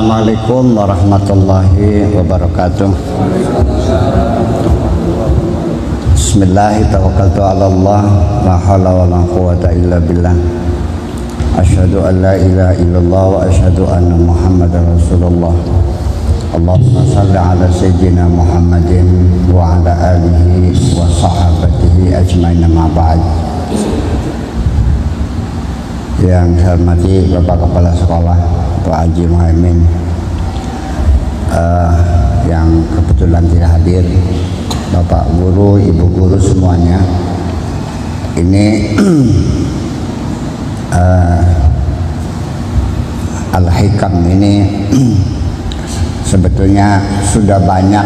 Assalamualaikum warahmatullahi wabarakatuh. Bismillahirrahmanirrahim. Tawakkaltu 'ala Allah, la haula wala quwwata illa billah. Asyhadu an la ilaha illallah wa asyhadu anna Muhammadar Rasulullah. Allahumma shalli 'ala sayyidina Muhammadin wa 'ala alihi wa sahbihi ajmain, ma ba'd. Yang saya hormati Bapak Kepala Sekolah Pak Haji Muhaimin, yang kebetulan tidak hadir, Bapak Guru, Ibu Guru semuanya. Ini Al-Hikam ini sebetulnya sudah banyak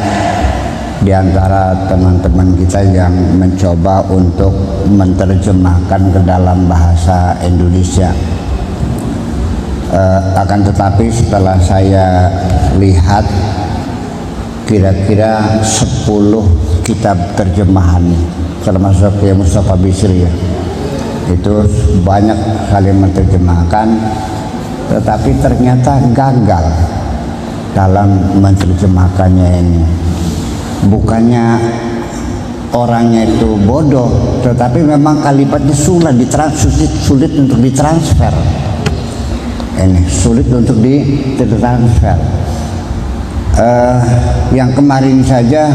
di antara teman-teman kita yang mencoba untuk menerjemahkan ke dalam bahasa Indonesia. Akan tetapi setelah saya lihat kira-kira 10 kitab terjemahan, termasuk ya Mustafa Bisri ya, itu banyak kali menerjemahkan, tetapi ternyata gagal dalam menerjemahkannya ini. Bukannya orangnya itu bodoh, tetapi memang kalimatnya sulit untuk ditransfer. Ini sulit untuk ditransfer. Yang kemarin saja,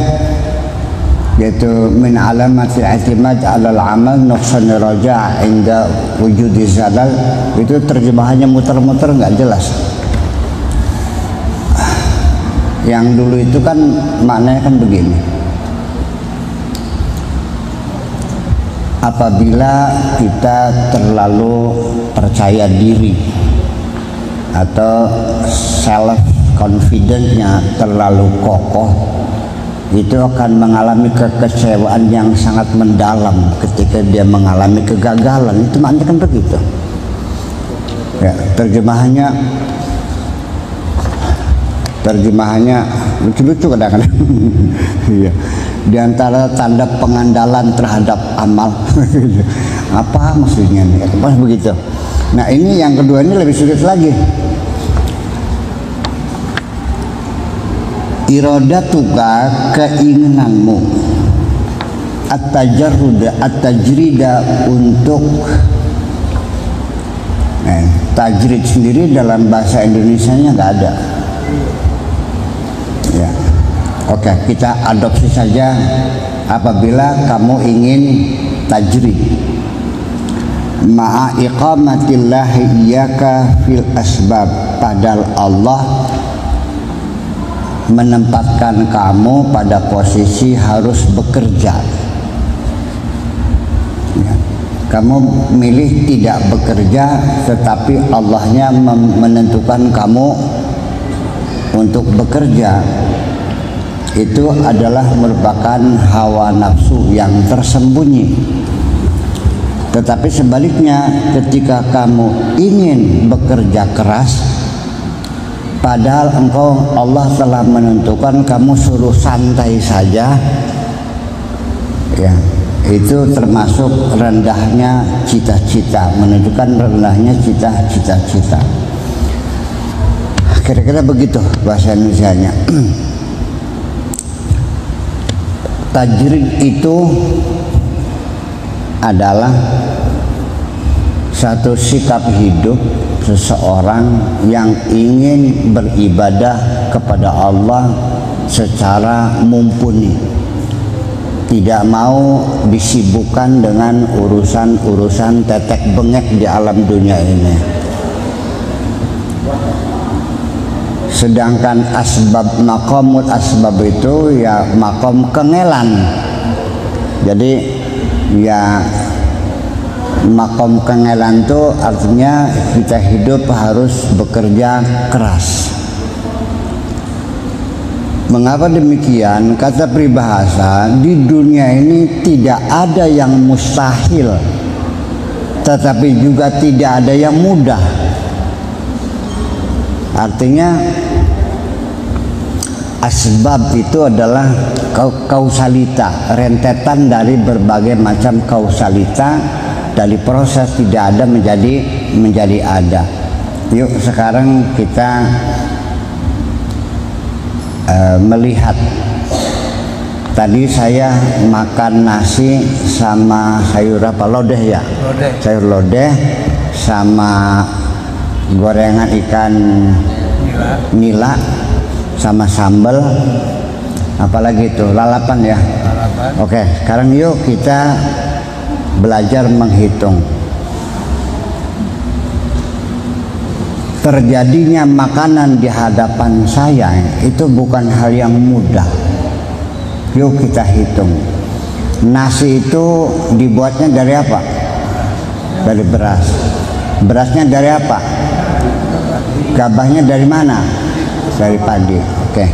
yaitu min alamatil i'timad 'alal amal nuqsan raja' inda wujudi zalal, itu terjemahannya muter-muter nggak jelas. Yang dulu itu kan maknanya kan begini: apabila kita terlalu percaya diri atau self confidence-nya terlalu kokoh, itu akan mengalami kekecewaan yang sangat mendalam ketika dia mengalami kegagalan. Itu maknanya kan begitu ya. Terjemahannya lucu-lucu kadang-kadang. Iya. Di antara tanda pengandalan terhadap amal. Apa maksudnya nih? Apa begitu? Nah, ini yang kedua ini lebih sulit lagi. Iradatuka, keinginanmu, at-tajrida untuk tajrid sendiri dalam bahasa Indonesianya nggak ada. Ya, oke, kita adopsi saja. Apabila kamu ingin tajrid, ma'a iqamatillahi iyyaka fil asbab, padahal Allah menempatkan kamu pada posisi harus bekerja. Ya, kamu milih tidak bekerja, tetapi Allahnya menentukan kamu untuk bekerja. Itu adalah merupakan hawa nafsu yang tersembunyi. Tetapi sebaliknya, ketika kamu ingin bekerja keras, padahal Allah telah menentukan kamu suruh santai saja, ya, itu termasuk rendahnya cita-cita, menunjukkan rendahnya cita-cita. Kira-kira begitu bahasa Indonesianya. Tajrid itu adalah satu sikap hidup seseorang yang ingin beribadah kepada Allah secara mumpuni, tidak mau disibukkan dengan urusan-urusan tetek bengek di alam dunia ini. Sedangkan makomut asbab itu ya makom kengelan. Jadi ya makom kengelan itu artinya kita hidup harus bekerja keras. Mengapa demikian? Kata peribahasa, di dunia ini tidak ada yang mustahil, tetapi juga tidak ada yang mudah. Artinya asbab itu adalah kausalita, rentetan dari berbagai macam kausalita, dari proses tidak ada menjadi ada. Yuk sekarang kita melihat tadi saya makan nasi sama sayur apa, lodeh ya, sayur lodeh sama gorengan ikan nila sama sambal, apalagi itu lalapan ya. Oke, sekarang yuk kita belajar menghitung. Terjadinya makanan di hadapan saya itu bukan hal yang mudah. Yuk kita hitung. Nasi itu dibuatnya dari apa? Dari beras. Berasnya dari apa? Gabahnya dari mana? Dari padi. Oke.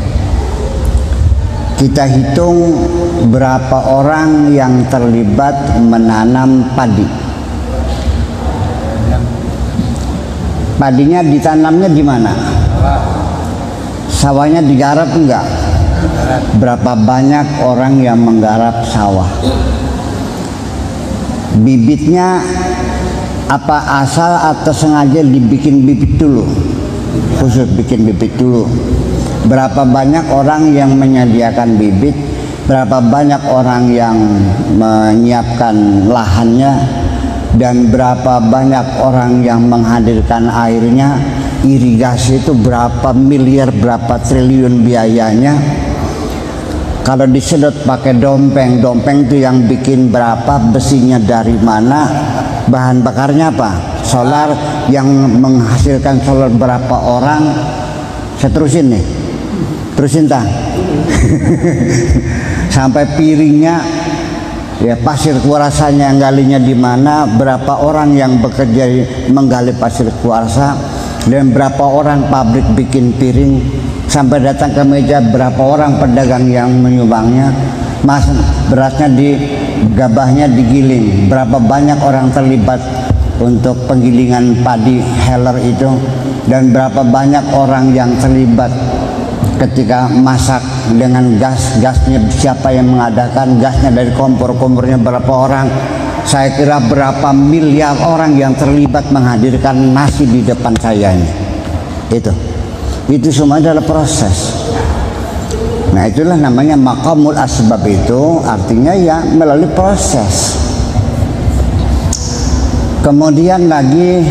Kita hitung berapa orang yang terlibat menanam padi. Padinya ditanamnya di mana? Sawahnya digarap enggak? Berapa banyak orang yang menggarap sawah? Bibitnya apa asal atau sengaja dibikin bibit dulu? Khusus bikin bibit dulu. Berapa banyak orang yang menyediakan bibit? Berapa banyak orang yang menyiapkan lahannya? Dan berapa banyak orang yang menghadirkan airnya? Irigasi itu berapa miliar, berapa triliun biayanya. Kalau disedot pakai dompeng, dompeng itu yang bikin berapa, besinya dari mana, bahan bakarnya apa, solar, yang menghasilkan solar berapa orang. Saya terusin nih, terusin tak? Sampai piringnya, ya pasir kuarsanya yang galinya di mana, berapa orang yang bekerja menggali pasir kuarsa, dan berapa orang pabrik bikin piring, sampai datang ke meja berapa orang pedagang yang menyumbangnya. Mas, berasnya di gabahnya digiling, berapa banyak orang terlibat untuk penggilingan padi heller itu, dan berapa banyak orang yang terlibat ketika masak dengan gas, gasnya siapa yang mengadakan, gasnya dari kompor, kompornya berapa orang. Saya kira berapa miliar orang yang terlibat menghadirkan nasi di depan saya ini. Itu semua adalah proses. Nah, itulah namanya maqamul asbab, itu artinya ya melalui proses. Kemudian lagi,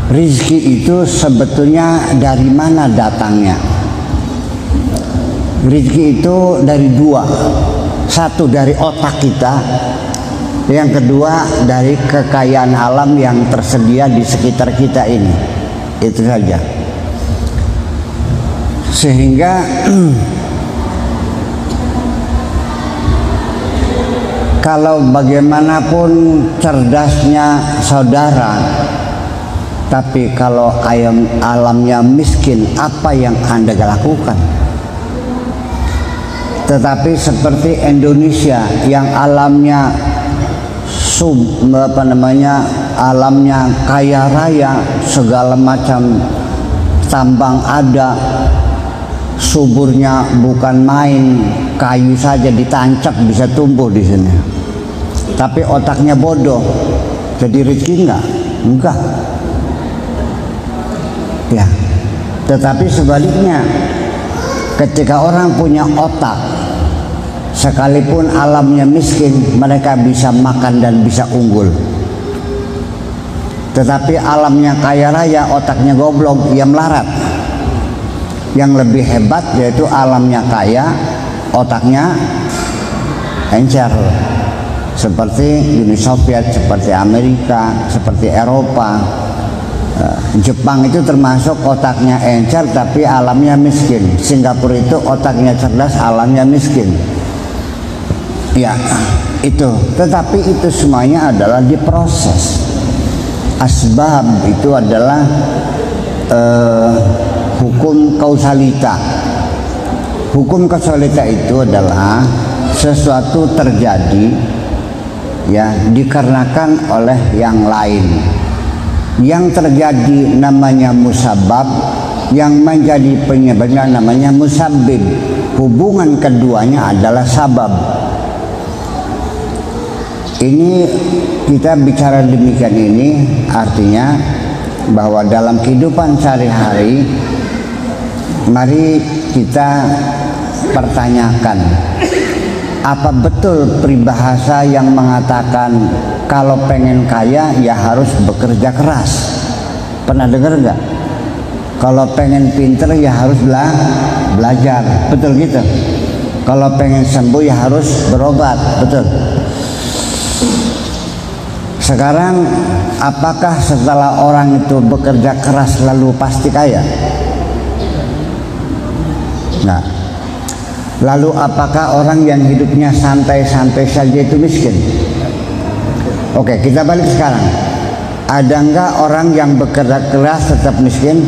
rizki itu sebetulnya dari mana datangnya? Rizki itu dari dua. Satu dari otak kita, yang kedua dari kekayaan alam yang tersedia di sekitar kita ini. Itu saja. Sehingga kalau bagaimanapun cerdasnya saudara, tapi kalau alamnya miskin, apa yang Anda lakukan? Tetapi seperti Indonesia yang alamnya alamnya kaya raya, segala macam tambang ada, suburnya bukan main, kayu saja ditancap bisa tumbuh di sini. Tapi otaknya bodoh, jadi rezeki enggak. Ya, tetapi sebaliknya, ketika orang punya otak, sekalipun alamnya miskin, mereka bisa makan dan bisa unggul. Tetapi alamnya kaya raya, otaknya goblok, ia melarat. Yang lebih hebat yaitu alamnya kaya, otaknya encer. Seperti Uni Soviet, seperti Amerika, seperti Eropa. Jepang itu termasuk otaknya encer tapi alamnya miskin. Singapura itu otaknya cerdas, alamnya miskin. Ya, itu. Tetapi itu semuanya adalah diproses. Asbab itu adalah hukum kausalita. Hukum kausalita itu adalah sesuatu terjadi ya dikarenakan oleh yang lain. Yang terjadi namanya musabab, yang menjadi penyebabnya namanya musabbib. Hubungan keduanya adalah sabab. Ini kita bicara demikian, ini artinya bahwa dalam kehidupan sehari-hari Mari kita pertanyakan, apa betul peribahasa yang mengatakan kalau pengen kaya ya harus bekerja keras? Pernah dengar nggak? Kalau pengen pinter ya harus belajar, betul gitu? Kalau pengen sembuh ya harus berobat, betul? Sekarang apakah setelah orang itu bekerja keras lalu pasti kaya? Nah, lalu apakah orang yang hidupnya santai-santai saja itu miskin? Oke, kita balik sekarang. Ada enggak orang yang bekerja keras tetap miskin?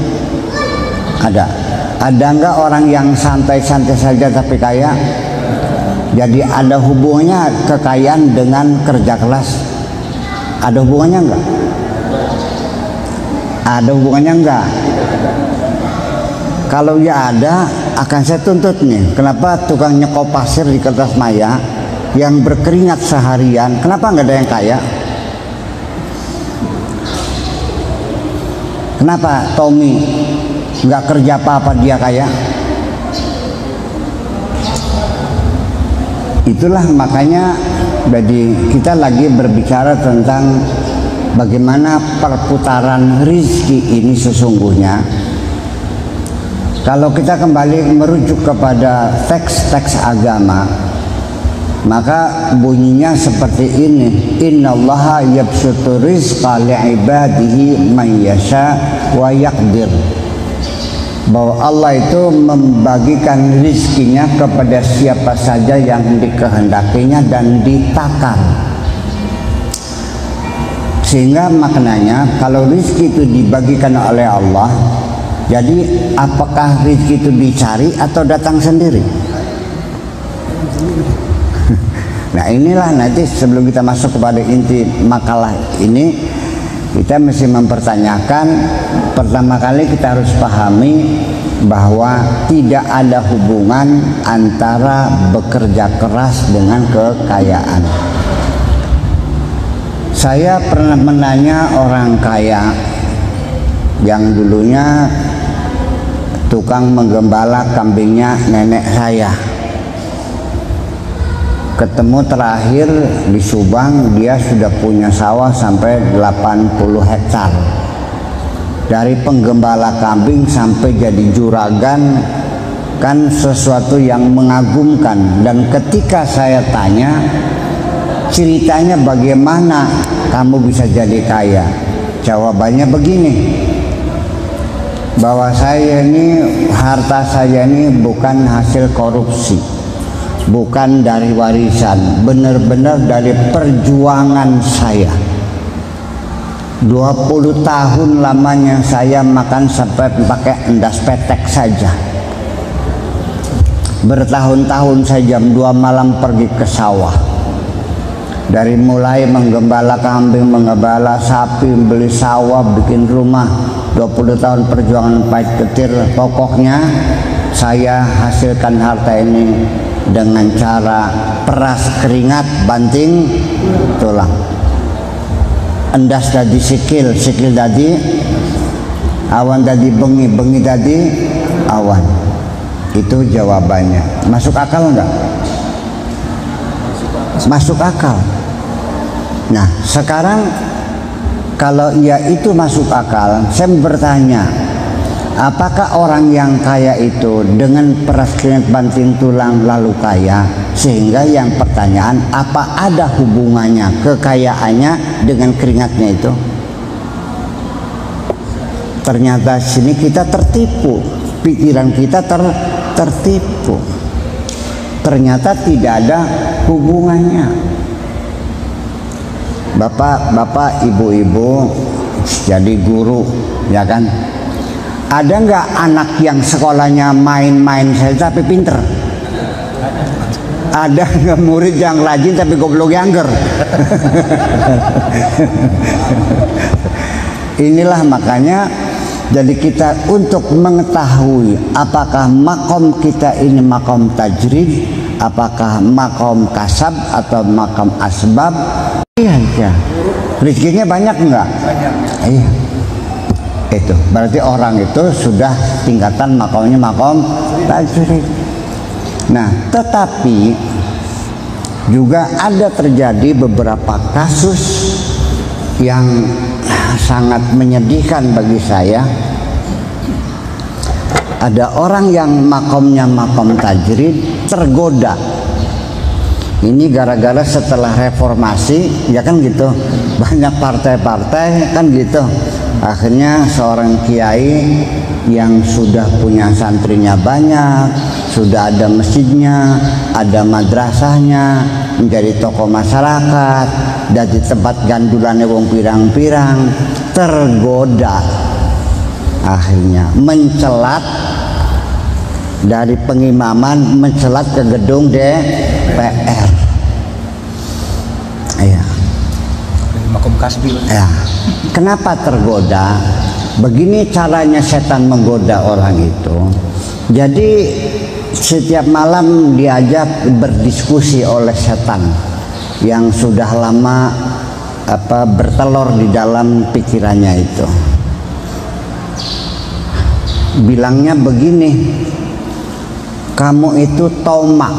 Ada. Ada enggak orang yang santai-santai saja tapi kaya? Jadi ada hubungannya kekayaan dengan kerja keras? Ada hubungannya enggak? Ada hubungannya enggak? Kalau ya ada, akan saya tuntut nih. Kenapa tukang nyekop pasir di kertas maya yang berkeringat seharian, kenapa nggak ada yang kaya? Kenapa Tommy nggak kerja apa-apa dia kaya? Itulah makanya jadi kita lagi berbicara tentang bagaimana perputaran rizki ini sesungguhnya. Kalau kita kembali merujuk kepada teks-teks agama, maka bunyinya seperti ini: innallaha yabsutu rizqa li'ibadihi man yasha wa yaqdir. Bahwa Allah itu membagikan rizkinya kepada siapa saja yang dikehendakinya dan ditakar. Sehingga maknanya kalau rizki itu dibagikan oleh Allah, jadi apakah rezeki itu dicari atau datang sendiri? Nah inilah nanti sebelum kita masuk kepada inti makalah ini, kita mesti mempertanyakan. Pertama kali kita harus pahami bahwa tidak ada hubungan antara bekerja keras dengan kekayaan. Saya pernah menanya orang kaya yang dulunya tukang menggembala kambingnya nenek saya. Ketemu terakhir di Subang, dia sudah punya sawah sampai 80 hektar. Dari penggembala kambing sampai jadi juragan, kan sesuatu yang mengagumkan. Dan ketika saya tanya, ceritanya bagaimana kamu bisa jadi kaya? Jawabannya begini, bahwa saya ini, harta saya ini bukan hasil korupsi, bukan dari warisan, benar-benar dari perjuangan saya. 20 tahun lamanya saya makan sampai pakai endas petek saja. Bertahun-tahun saya jam 2 malam pergi ke sawah. Dari mulai menggembala kambing, menggembala sapi, beli sawah, bikin rumah, 20 tahun perjuangan pahit getir. Pokoknya saya hasilkan harta ini dengan cara peras keringat, banting tulang. Endas tadi sikil, sikil tadi awan, tadi bengi, bengi tadi awan. Itu jawabannya. Masuk akal enggak? Masuk akal. Nah sekarang kalau ia itu masuk akal, saya bertanya, apakah orang yang kaya itu dengan peras keringat banting tulang lalu kaya? Sehingga yang pertanyaan, apa ada hubungannya kekayaannya dengan keringatnya itu? Ternyata sini kita tertipu, pikiran kita tertipu. Ternyata tidak ada hubungannya. Bapak, ibu-ibu jadi guru, ya kan? Ada nggak anak yang sekolahnya main-main saja tapi pinter? Ada nggak murid yang rajin tapi goblok younger? Inilah makanya jadi kita untuk mengetahui apakah makom kita ini makom tajrid, apakah makom kasab atau makom asbab. Iya, rezekinya banyak enggak? Banyak. Iya. Itu berarti orang itu sudah tingkatan makomnya makom tajrid. Nah, tetapi juga ada terjadi beberapa kasus yang sangat menyedihkan bagi saya. Ada orang yang makomnya makom tajrid tergoda. Ini gara-gara setelah reformasi, ya kan gitu, banyak partai-partai kan gitu. Akhirnya seorang kiai yang sudah punya santrinya banyak, sudah ada masjidnya, ada madrasahnya, menjadi tokoh masyarakat, dan di tempat gandulannya wong pirang-pirang, tergoda akhirnya mencelat dari pengimaman, mencelat ke gedung DPR. Ya. Ya. Kenapa tergoda? Begini caranya setan menggoda orang itu. Jadi setiap malam diajak berdiskusi oleh setan yang sudah lama bertelur di dalam pikirannya itu. Bilangnya begini, kamu itu tomak,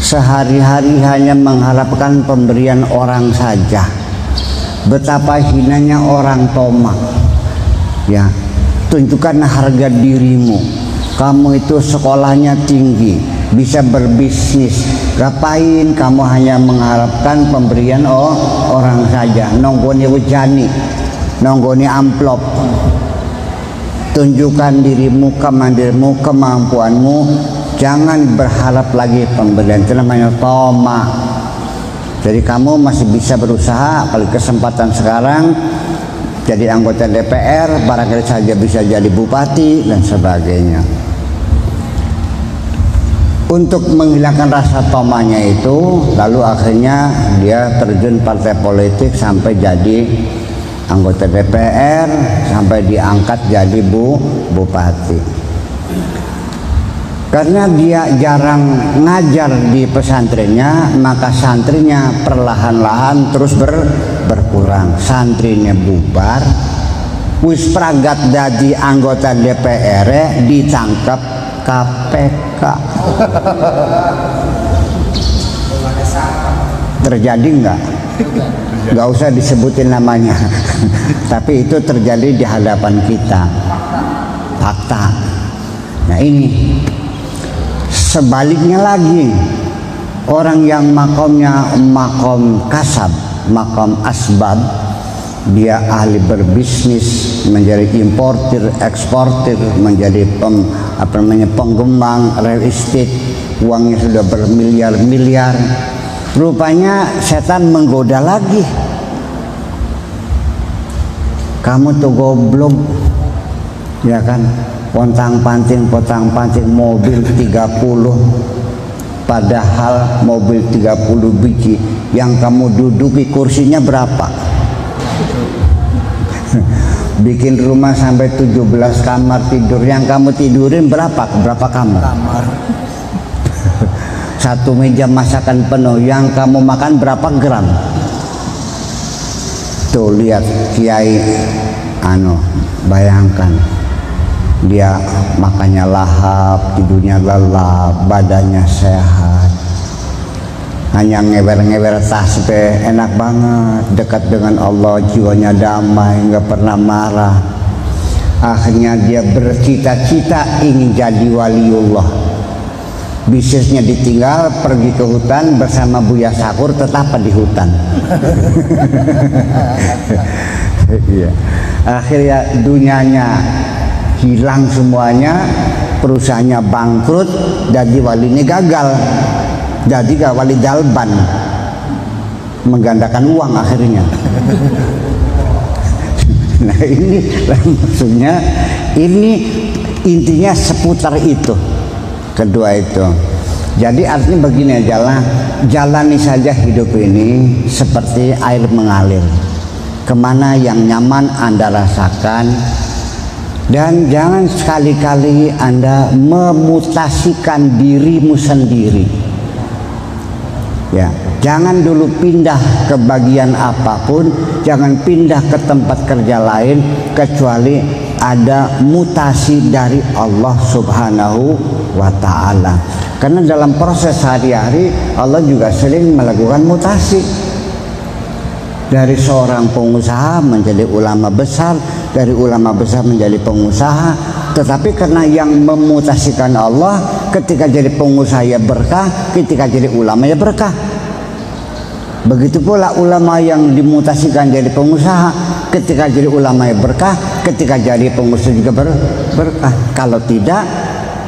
sehari-hari hanya mengharapkan pemberian orang saja. Betapa hinanya orang tomak. Ya, tunjukkan harga dirimu. Kamu itu sekolahnya tinggi, bisa berbisnis. Ngapain kamu hanya mengharapkan pemberian orang saja? Nonggoni wejani, nonggoni amplop. Tunjukkan dirimu, kemandirimu, kemampuanmu. Jangan berharap lagi pemberian. Itu namanya tomak. Jadi kamu masih bisa berusaha, kalau kesempatan sekarang jadi anggota DPR, barangkali saja bisa jadi bupati dan sebagainya. Untuk menghilangkan rasa tomanya itu, lalu akhirnya dia terjun partai politik sampai jadi anggota DPR, sampai diangkat jadi bupati. Karena dia jarang ngajar di pesantrennya, maka santrinya perlahan-lahan terus berkurang. Santrinya bubar, wis pragat dadi anggota DPR ditangkap KPK. Terjadi enggak? Enggak usah disebutin namanya. Tapi itu terjadi di hadapan kita. Fakta. Nah ini. Sebaliknya lagi, orang yang makomnya makom kasab, makom asbab, dia ahli berbisnis, menjadi importir, eksportir, menjadi penggembang real estate, uangnya sudah bermiliar-miliar. Rupanya setan menggoda lagi. Kamu tuh goblok, ya kan? Pontang-panting mobil 30, padahal mobil 30 biji yang kamu duduki kursinya berapa? Bikin rumah sampai 17 kamar tidur, yang kamu tidurin berapa kamar? Satu meja masakan penuh, yang kamu makan berapa gram? Tuh lihat kiai, bayangkan. Dia makannya lahap, tidurnya lelap, badannya sehat, hanya ngewer-ngewer tasbih, enak banget, dekat dengan Allah, jiwanya damai, nggak pernah marah. Akhirnya dia bercita-cita ingin jadi waliullah. Bisnisnya ditinggal, pergi ke hutan bersama Buya Sakur, tetap di hutan. Iya. Akhirnya dunianya hilang semuanya, perusahaannya bangkrut, jadi walinya gagal, jadi gak wali dalban, menggandakan uang akhirnya. Nah ini maksudnya, ini intinya seputar itu, kedua itu. Jadi artinya begini aja, jalani saja hidup ini seperti air mengalir, kemana yang nyaman Anda rasakan. Dan jangan sekali-kali Anda memutasikan dirimu sendiri. Ya, jangan dulu pindah ke bagian apapun, jangan pindah ke tempat kerja lain kecuali ada mutasi dari Allah Subhanahu wa ta'ala. Karena dalam proses sehari-hari Allah juga sering melakukan mutasi. Dari seorang pengusaha menjadi ulama besar, dari ulama besar menjadi pengusaha. Tetapi karena yang memutasikan Allah, ketika jadi pengusaha ya berkah, ketika jadi ulama ya berkah. Begitu pula ulama yang dimutasikan jadi pengusaha, ketika jadi ulama ya berkah, ketika jadi pengusaha juga berkah. Kalau tidak,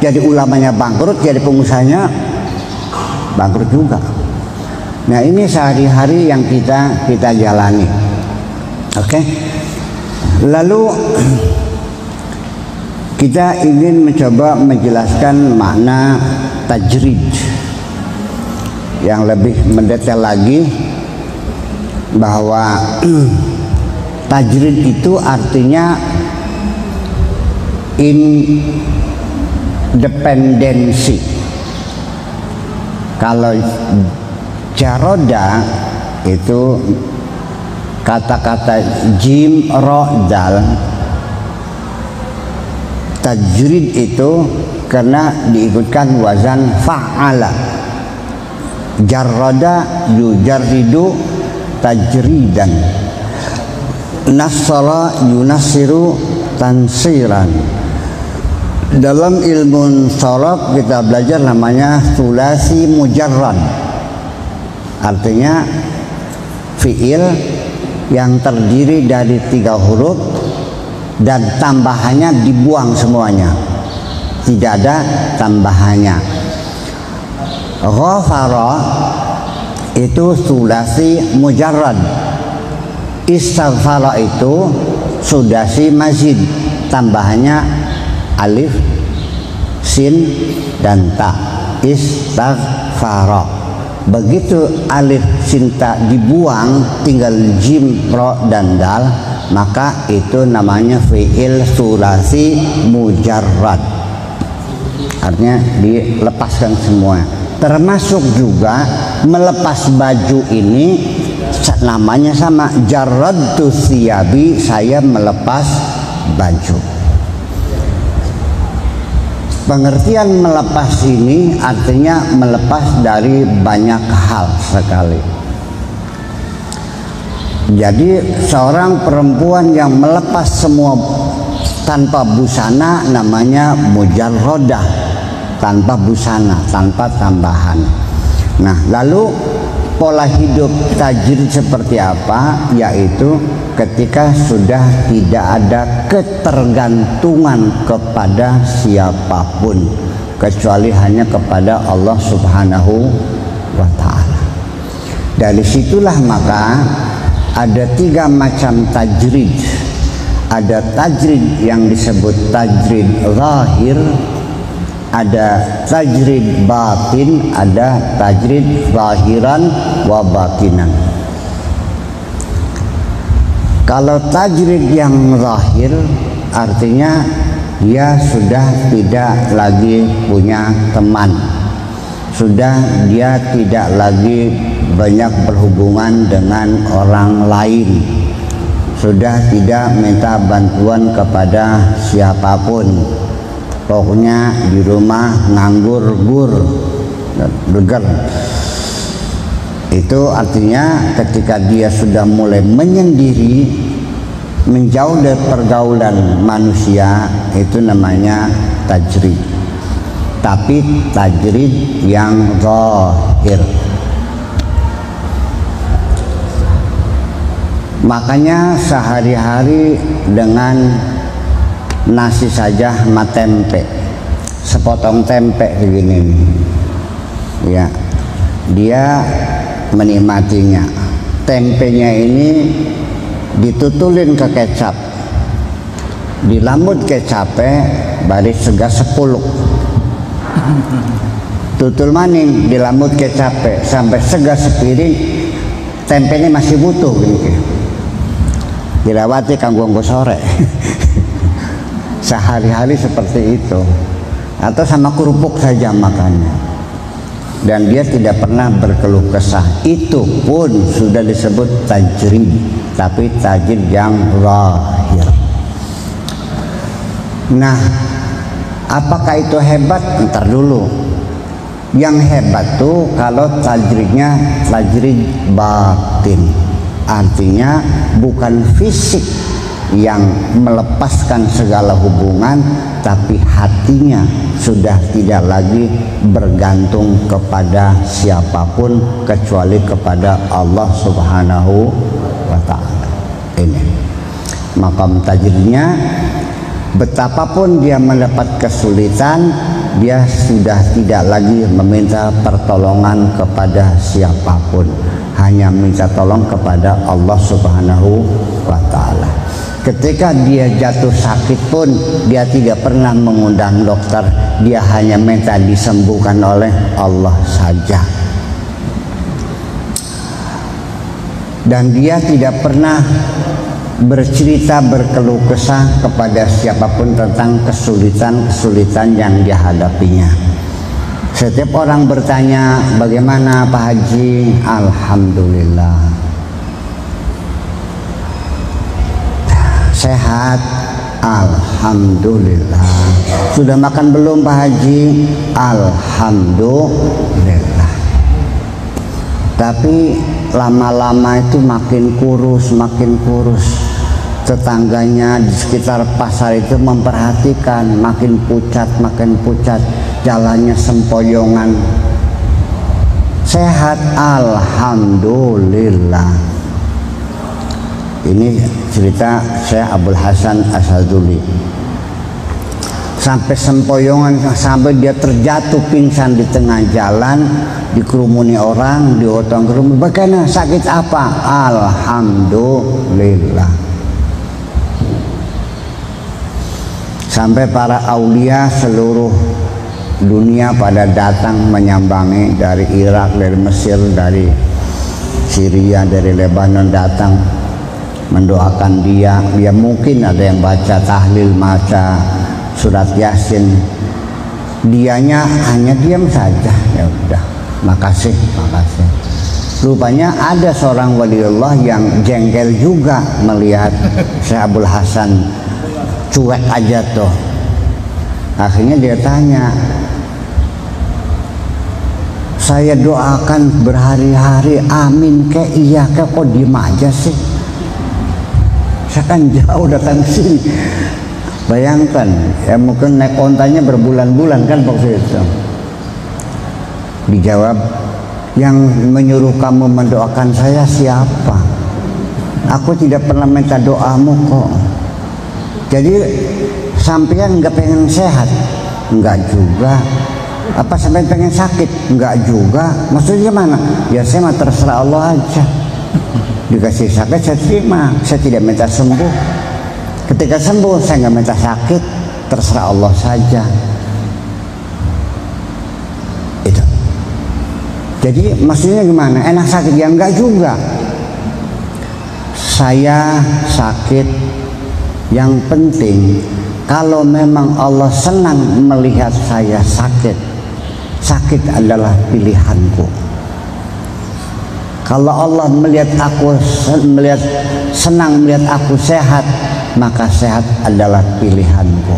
jadi ulamanya bangkrut, jadi pengusahanya bangkrut juga. Nah, ini sehari-hari yang kita jalani. Oke. Lalu kita ingin mencoba menjelaskan makna tajrid yang lebih mendetail lagi, bahwa tajrid itu artinya independensi. Kalau jaroda itu kata-kata jim ro dal, tajrid itu karena diikutkan wazan fa'ala. Jarroda yujarridu tajridan, nassara yunassiru tansiran. Dalam ilmu sholok kita belajar namanya sulasi mujarrad, artinya fiil yang terdiri dari 3 huruf dan tambahannya dibuang semuanya, tidak ada tambahannya. Ghafara itu sulasi mujarrad, istaghfara itu sulasi mazid, tambahannya alif, sin, dan ta. Istaghfara. Begitu alif sin ta dibuang, tinggal jim, ro, dan dal, maka itu namanya fi'il sulasi mujarrad, artinya dilepaskan semua. Termasuk juga melepas baju ini namanya sama, jarradtu thiyabi, saya melepas baju. Pengertian melepas ini artinya melepas dari banyak hal sekali. Jadi seorang perempuan yang melepas semua tanpa busana namanya mujarrodah, tanpa busana, tanpa tambahan. Nah, lalu pola hidup tajrid seperti apa? Yaitu ketika sudah tidak ada ketergantungan kepada siapapun kecuali hanya kepada Allah Subhanahu wa ta'ala. Dari situlah maka ada 3 macam tajrid. Ada tajrid yang disebut tajrid zahir, ada tajrid batin, ada tajrid zahiran wa batinan. Kalau tajrid yang zahir artinya dia sudah tidak lagi punya teman, sudah dia tidak lagi banyak berhubungan dengan orang lain, sudah tidak minta bantuan kepada siapapun. Pokoknya di rumah nganggur deger. Itu artinya ketika dia sudah mulai menyendiri, menjauh dari pergaulan manusia, itu namanya tajrid. Tapi tajrid yang zahir. Makanya sehari-hari dengan nasi saja sama tempe, sepotong tempe begini, ya, dia menikmatinya. Tempenya ini ditutulin ke kecap, dilamut kecapnya, baris segas 10, tutul maning dilamut kecapnya sampai segas sepiring, tempe ini masih butuh gini, dilawati kanggo sore. Sehari-hari seperti itu. Atau sama kerupuk saja makannya. dan dia tidak pernah berkeluh kesah. Itu pun sudah disebut tajrid, tapi tajrid yang zahir. Nah, apakah itu hebat? Ntar dulu. Yang hebat tuh kalau tajridnya tajrid batin, artinya bukan fisik yang melepaskan segala hubungan, tapi hatinya sudah tidak lagi bergantung kepada siapapun kecuali kepada Allah Subhanahu wa ta'ala. Ini makam tajridnya. Betapapun dia mendapat kesulitan, dia sudah tidak lagi meminta pertolongan kepada siapapun, hanya minta tolong kepada Allah Subhanahu wa ta'ala. Ketika dia jatuh sakit pun dia tidak pernah mengundang dokter, dia hanya minta disembuhkan oleh Allah saja. Dan dia tidak pernah bercerita, berkeluh kesah kepada siapapun tentang kesulitan-kesulitan yang dihadapinya. Setiap orang bertanya, bagaimana Pak Haji? Alhamdulillah. Sehat? Alhamdulillah. Sudah makan belum Pak Haji? Alhamdulillah. Tapi lama-lama itu makin kurus, makin kurus. Tetangganya di sekitar pasar itu memperhatikan, makin pucat, jalannya sempoyongan. Sehat? Alhamdulillah. Ini cerita Syekh Abdul Hasan Asyadzuli. Sampai sempoyongan, sampai dia terjatuh pingsan di tengah jalan, dikerumuni orang, diotong kerumuni. Bagaimana, sakit apa? Alhamdulillah. Sampai para aulia seluruh dunia pada datang menyambangi, dari Irak, dari Mesir, dari Syria, dari Lebanon datang mendoakan dia. Dia mungkin ada yang baca tahlil, baca surat Yasin, dianya hanya diam saja. Ya udah, makasih. Rupanya ada seorang waliullah yang jengkel juga melihat Syekh Abdul Hasan cuek aja tuh. Akhirnya dia tanya, saya doakan berhari-hari, amin kek, iya kek, kok diem aja sih? Saya kan jauh datang sini. Bayangkan, ya mungkin naik ontanya berbulan-bulan kan waktu itu. Dijawab, yang menyuruh kamu mendoakan saya siapa? Aku tidak pernah minta doamu kok. Jadi sampean nggak pengen sehat? Enggak juga. Apa sampean pengen sakit? Enggak juga. Maksudnya mana? Ya saya mah terserah Allah aja. Dikasih sakit saya terima, saya tidak minta sembuh. Ketika sembuh saya nggak minta sakit, terserah Allah saja. Itu. Jadi maksudnya gimana? Enak sakit? Ya enggak juga. Saya sakit, yang penting kalau memang Allah senang melihat saya sakit, sakit adalah pilihanku. Kalau Allah senang melihat aku sehat, maka sehat adalah pilihanku.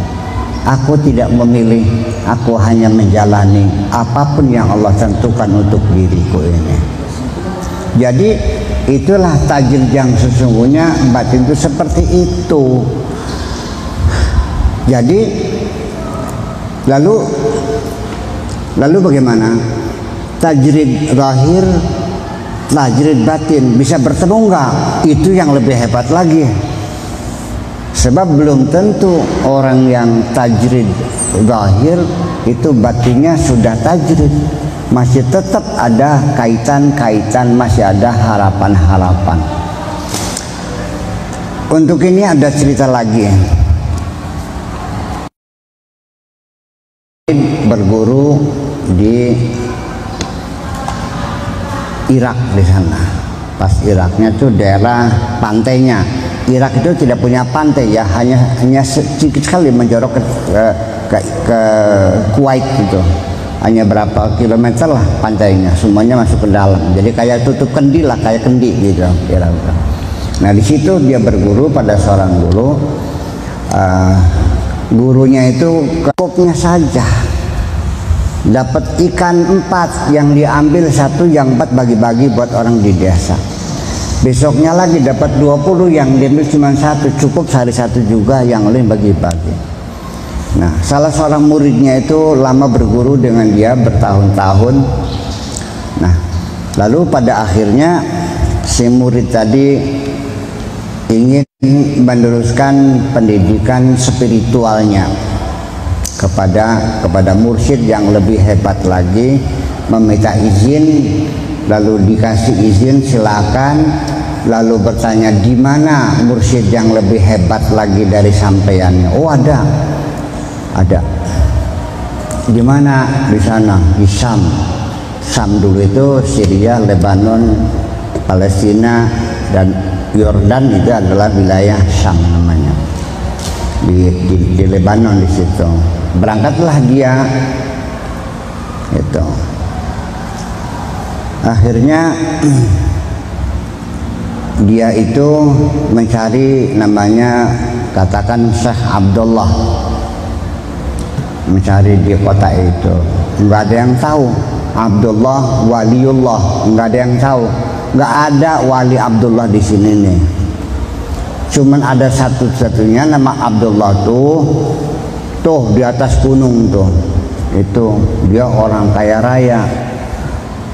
Aku tidak memilih, aku hanya menjalani apapun yang Allah tentukan untuk diriku ini. Jadi itulah tajrid yang sesungguhnya, batin itu seperti itu. Jadi lalu bagaimana? Tajrid zahir, tajrid batin bisa bertemu enggak? Itu yang lebih hebat lagi. Sebab belum tentu orang yang tajrid zahir itu batinnya sudah tajrid. Masih tetap ada kaitan-kaitan, masih ada harapan-harapan. Untuk ini ada cerita lagi. Berguru di Irak di sana. Pas Iraknya itu daerah pantainya. Irak itu tidak punya pantai ya, hanya sedikit sekali menjorok ke Kuwait gitu. hanya berapa kilometer lah pantainya, semuanya masuk ke dalam. Jadi kayak tutup kendi lah, kayak kendi gitu kira-kira. Nah di situ dia berguru pada seorang guru. Gurunya itu cukupnya saja dapat ikan 4 yang diambil 1, yang 4 bagi-bagi buat orang di desa. Besoknya lagi dapat 20 yang diambil cuma 1, cukup sehari 1 juga, yang lain bagi-bagi. Nah salah seorang muridnya itu lama berguru dengan dia bertahun-tahun. Nah lalu pada akhirnya si murid tadi ingin meneruskan pendidikan spiritualnya kepada mursyid yang lebih hebat lagi, meminta izin, lalu dikasih izin silakan, lalu bertanya di mana mursyid yang lebih hebat lagi dari sampeannya. Oh ada di mana? Di sana, di Sam dulu itu Syria, Lebanon, Palestina dan Yordan, itu adalah wilayah Syam namanya, di Lebanon. Di situ berangkatlah dia itu. Akhirnya dia itu mencari namanya, katakan Syekh Abdullah, mencari di kota itu, nggak ada yang tahu. Abdullah waliullah, nggak ada yang tahu. Nggak ada wali Abdullah di sini nih. Cuman ada satu-satunya nama Abdullah tuh di atas gunung tuh. Itu dia orang kaya raya.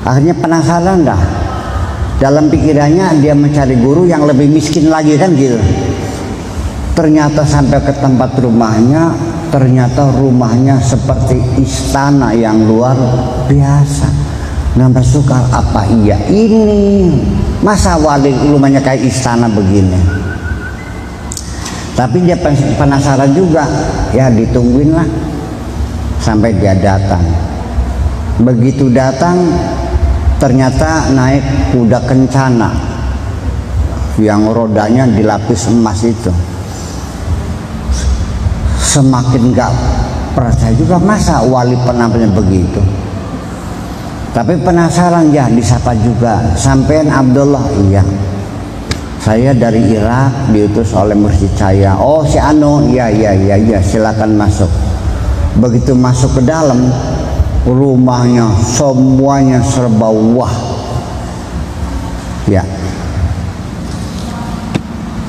Akhirnya penasaran dah. Dalam pikirannya dia mencari guru yang lebih miskin lagi kan gitu. Ternyata sampai ke tempat rumahnya, ternyata rumahnya seperti istana yang luar biasa. Nambah sukar, apa iya ini masa wali rumahnya kayak istana begini. Tapi dia penasaran juga, ya ditungguin lah sampai dia datang. Begitu datang ternyata naik kuda kencana yang rodanya dilapis emas itu. Semakin gak percaya juga, masa wali penampilnya begitu. Tapi penasaran ya, disapa juga, sampean Abdullah? Iya, saya dari Irak, diutus oleh mursyid saya. Oh si Ano, iya silakan masuk. Begitu masuk ke dalam, rumahnya semuanya serba wah ya,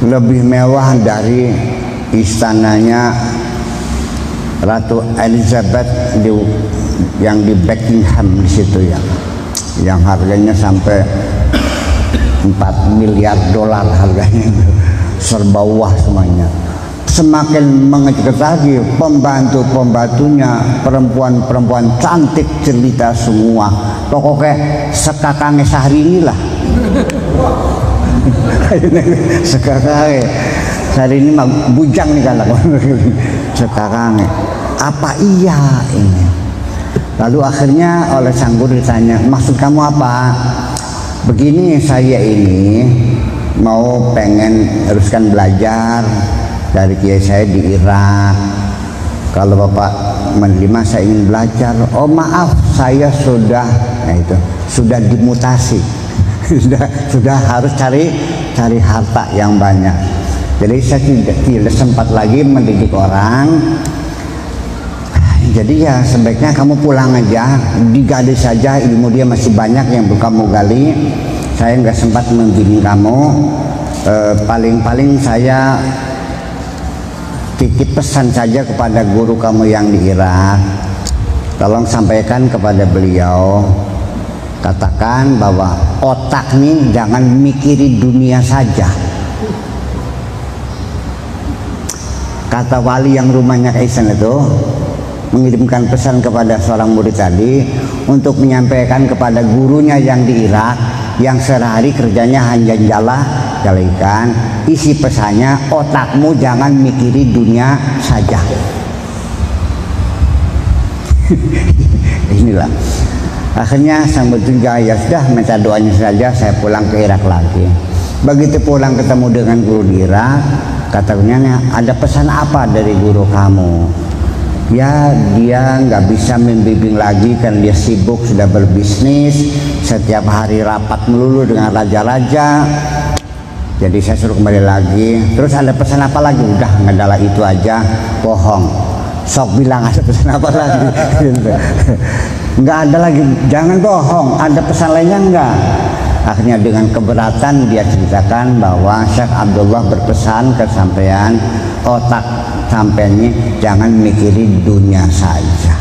lebih mewah dari istananya Ratu Elizabeth yang di Buckingham di situ ya, yang harganya sampai 4 miliar dolar harganya, serba wah semuanya. Semakin mengejutkan lagi, pembantu-pembantunya perempuan-perempuan cantik cerita semua, pokoknya sekakangnya Syahrini lah. Sekakangnya Syahrini mah bujang nih kan, sekakangnya apa iya ini. Lalu akhirnya oleh sang guru ditanya, maksud kamu apa? Begini, saya ini mau pengen teruskan belajar dari kiai saya di Irak. Kalau Bapak menerima, saya ingin belajar. Oh maaf, saya sudah, nah itu sudah dimutasi, sudah harus cari harta yang banyak. Jadi saya tidak sempat lagi mendidik orang. Jadi ya sebaiknya kamu pulang aja, digali saja, ilmu dia masih banyak yang belum kamu gali. Saya nggak sempat membimbing kamu. Paling-paling saya titip pesan saja kepada guru kamu yang di Irak. Tolong sampaikan kepada beliau, katakan bahwa otak nih jangan mikiri dunia saja. Kata wali yang rumahnya Kaisan itu mengirimkan pesan kepada seorang murid tadi untuk menyampaikan kepada gurunya yang di Irak, yang sehari kerjanya hanya jalaikan. Isi pesannya, otakmu jangan mikiri dunia saja. Inilah akhirnya sang bertungga, ya sudah minta doanya saja, saya pulang ke Irak lagi. Begitu pulang ketemu dengan guru di Irak, katanya ada pesan apa dari guru kamu? ya dia nggak bisa membimbing lagi kan dia sibuk sudah berbisnis, setiap hari rapat melulu dengan raja-raja. Jadi saya suruh kembali lagi. Terus ada pesan apa lagi? Udah ngadalah itu aja, bohong. Sok bilang ada pesan apa lagi? Nggak ada lagi, jangan bohong. Ada pesan lainnya enggak? Akhirnya dengan keberatan dia ceritakan bahwa Syekh Abdullah berpesan ke sampean, otak sampeannya jangan mikirin dunia saja.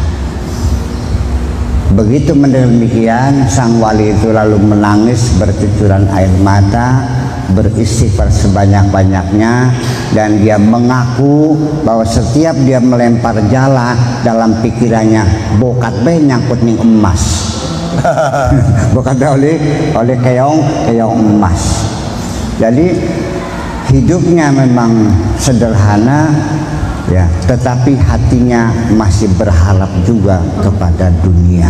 Begitu mendengar demikian, sang wali itu lalu menangis bercucuran air mata, beristighfar sebanyak-banyaknya, dan dia mengaku bahwa setiap dia melempar jala dalam pikirannya bokat be nyangkut ning emas. Bokat oleh keong emas. Jadi hidupnya memang sederhana ya, tetapi hatinya masih berharap juga kepada dunia.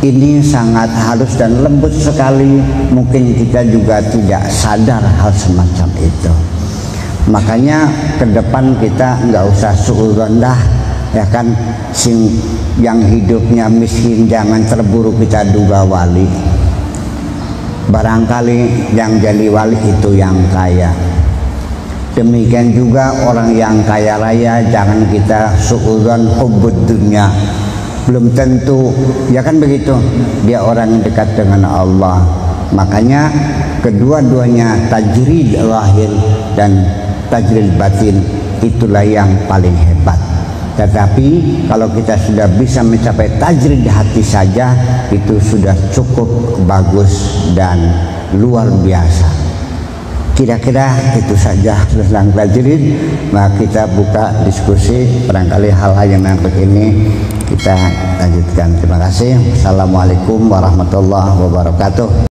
Ini sangat halus dan lembut sekali. Mungkin kita juga tidak sadar hal semacam itu. Makanya ke depan kita nggak usah suudzon dah, ya kan, yang hidupnya miskin jangan terburu kita duga wali. Barangkali yang jadi wali itu yang kaya. Demikian juga orang yang kaya raya jangan kita suudzon hubbud dunya. Belum tentu, ya kan begitu, dia orang yang dekat dengan Allah. Makanya kedua-duanya tajrid lahir dan tajrid batin itulah yang paling hebat. Tetapi kalau kita sudah bisa mencapai tajrid hati saja, itu sudah cukup bagus dan luar biasa. Kira-kira itu saja tentang tajrid. Nah, kita buka diskusi, barangkali hal-hal yang menarik ini kita lanjutkan. Terima kasih. Assalamualaikum warahmatullahi wabarakatuh.